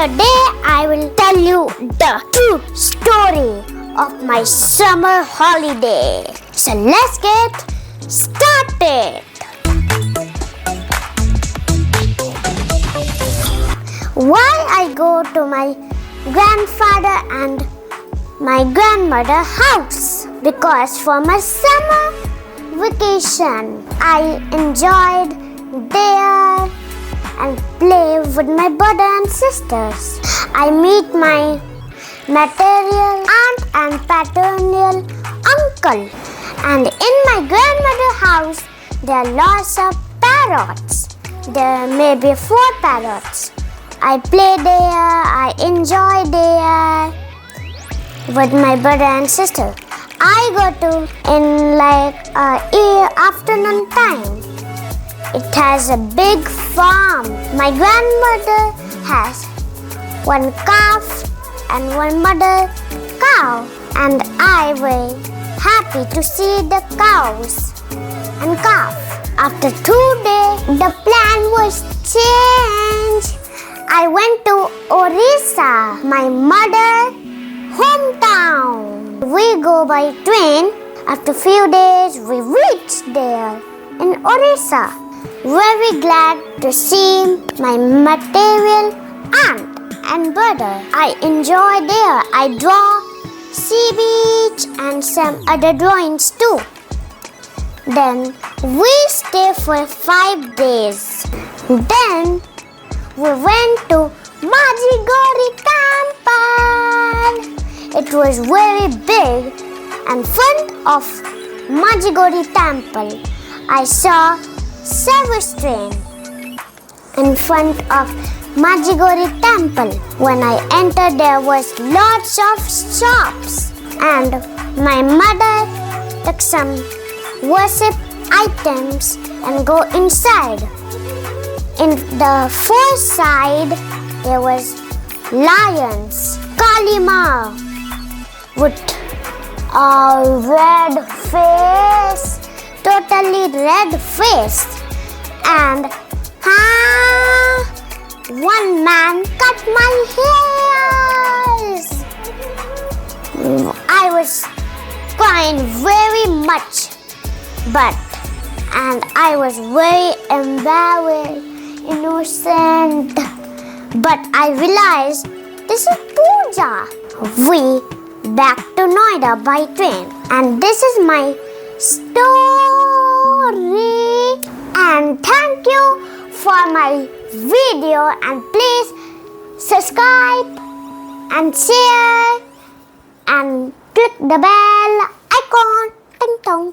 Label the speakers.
Speaker 1: Today I will tell you the true story of my summer holiday. So let's get started. Why I go to my grandfather and my grandmother house? Because for my summer vacation I enjoyed there and play with my brother and sisters. I meet my maternal aunt and paternal uncle. And in my grandmother's house there are lots of parrots. There may be 4 parrots. I play there, I enjoy there with my brother and sister. I go to in afternoon time. It has a big farm. My grandmother has 1 calf and 1 mother cow, and I was happy to see the cows and calf. After 2 days, the plan was changed. I went to Orchha, my mother's hometown. We go by train. After few days, we reached there in Orchha. Very glad to see my maternal aunt and brother. I enjoy there. I draw sea beach and some other drawings too. Then we stay for 5 days. Then we went to Majigori Temple. It was very big. In front of Majigori Temple, I saw service train. In front of Majigori Temple, when I entered, there was lots of shops, and my mother took some worship items and go inside. In the fourth side, there was lions, Kalima with a red face, totally red face, and one man cut my hairs. I was crying very much, and I was very embarrassed, innocent. But I realized this is puja. We back to Noida by train, and this is my story. And thank you for my video, and please subscribe and share and click the bell icon. Ting tong.